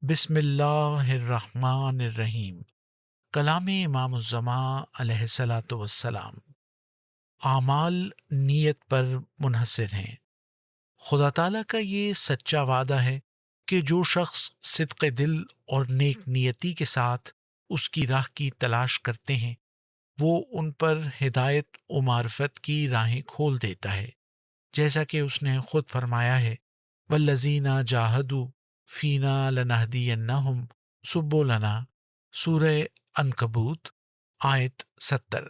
بسم اللہ الرحمن الرحیم۔ کلام امام الزمان علیہ الصلاۃ والسلام۔ اعمال نیت پر منحصر ہیں۔ خدا تعالیٰ کا یہ سچا وعدہ ہے کہ جو شخص صدق دل اور نیک نیتی کے ساتھ اس کی راہ کی تلاش کرتے ہیں وہ ان پر ہدایت و معرفت کی راہیں کھول دیتا ہے، جیسا کہ اس نے خود فرمایا ہے، والذین جاہدوا فینا لنہدینہم سبلنا، سورہ عنکبوت آیت 70۔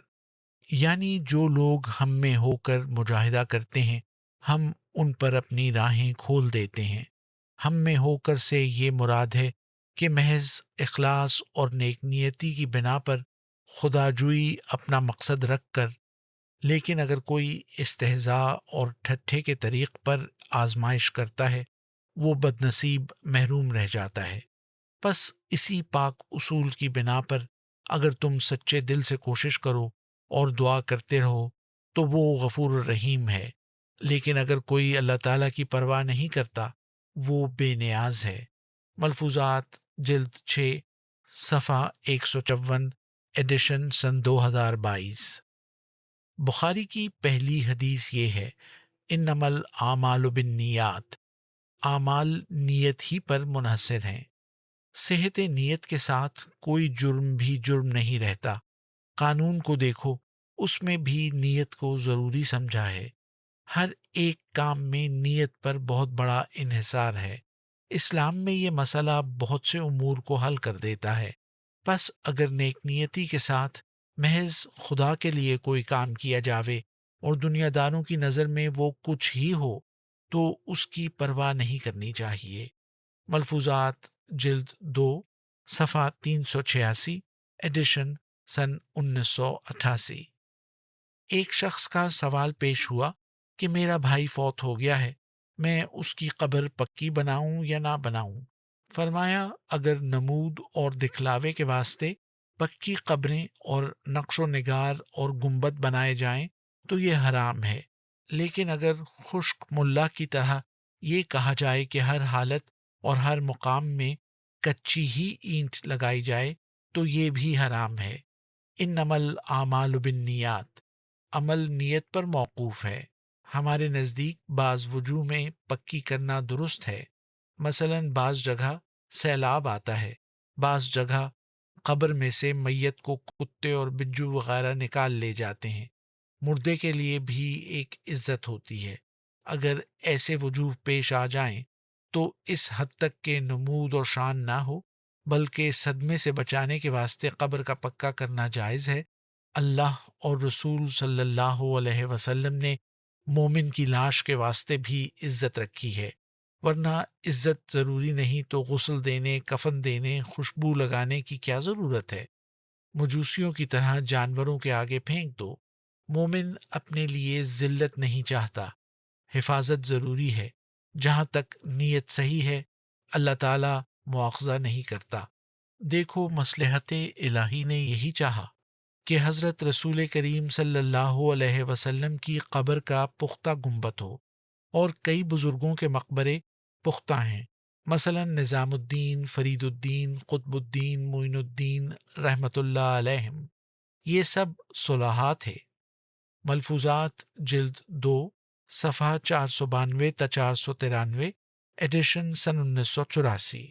یعنی جو لوگ ہم میں ہو کر مجاہدہ کرتے ہیں ہم ان پر اپنی راہیں کھول دیتے ہیں۔ ہم میں ہو کر سے یہ مراد ہے کہ محض اخلاص اور نیک نیتی کی بنا پر خدا جوئی اپنا مقصد رکھ کر، لیکن اگر کوئی استہزاء اور ٹھٹھے کے طریق پر آزمائش کرتا ہے وہ بد نصیب محروم رہ جاتا ہے۔ پس اسی پاک اصول کی بنا پر اگر تم سچے دل سے کوشش کرو اور دعا کرتے رہو تو وہ غفور الرحیم ہے، لیکن اگر کوئی اللہ تعالیٰ کی پرواہ نہیں کرتا وہ بے نیاز ہے۔ ملفوظات جلد 6 صفحہ 154، ایڈیشن سن 2022۔ بخاری کی پہلی حدیث یہ ہے، انما الاعمال بالنیات، اعمال نیت ہی پر منحصر ہیں۔ صحت نیت کے ساتھ کوئی جرم بھی جرم نہیں رہتا۔ قانون کو دیکھو، اس میں بھی نیت کو ضروری سمجھا ہے۔ ہر ایک کام میں نیت پر بہت بڑا انحصار ہے۔ اسلام میں یہ مسئلہ بہت سے امور کو حل کر دیتا ہے۔ پس اگر نیک نیتی کے ساتھ محض خدا کے لیے کوئی کام کیا جاوے اور دنیا داروں کی نظر میں وہ کچھ ہی ہو تو اس کی پرواہ نہیں کرنی چاہیے۔ ملفوظات جلد 2 صفحہ 386، ایڈیشن سن 1988۔ ایک شخص کا سوال پیش ہوا کہ میرا بھائی فوت ہو گیا ہے، میں اس کی قبر پکی بناؤں یا نہ بناؤں؟ فرمایا، اگر نمود اور دکھلاوے کے واسطے پکی قبریں اور نقش و نگار اور گنبد بنائے جائیں تو یہ حرام ہے، لیکن اگر خشک ملا کی طرح یہ کہا جائے کہ ہر حالت اور ہر مقام میں کچی ہی اینٹ لگائی جائے تو یہ بھی حرام ہے۔ انما الاعمال بالنیات، عمل نیت پر موقوف ہے۔ ہمارے نزدیک بعض وجوہ میں پکی کرنا درست ہے، مثلا بعض جگہ سیلاب آتا ہے، بعض جگہ قبر میں سے میت کو کتے اور بجو وغیرہ نکال لے جاتے ہیں، مردے کے لیے بھی ایک عزت ہوتی ہے۔ اگر ایسے وجوہ پیش آ جائیں تو اس حد تک کہ نمود اور شان نہ ہو بلکہ صدمے سے بچانے کے واسطے قبر کا پکا کرنا جائز ہے۔ اللہ اور رسول صلی اللہ علیہ وسلم نے مومن کی لاش کے واسطے بھی عزت رکھی ہے، ورنہ عزت ضروری نہیں تو غسل دینے، کفن دینے، خوشبو لگانے کی کیا ضرورت ہے؟ مجوسیوں کی طرح جانوروں کے آگے پھینک دو۔ مومن اپنے لیے ذلت نہیں چاہتا، حفاظت ضروری ہے۔ جہاں تک نیت صحیح ہے اللہ تعالیٰ مواخذہ نہیں کرتا۔ دیکھو، مصلحت الہی نے یہی چاہا کہ حضرت رسول کریم صلی اللہ علیہ وسلم کی قبر کا پختہ گنبد ہو، اور کئی بزرگوں کے مقبرے پختہ ہیں، مثلا نظام الدین، فرید الدین، قطب الدین، معین الدین رحمۃ اللہ علیہم، یہ سب صلاحات ہے۔ ملفوظات جلد 2 صفحہ 492 تا 493، ایڈیشن سن 1984۔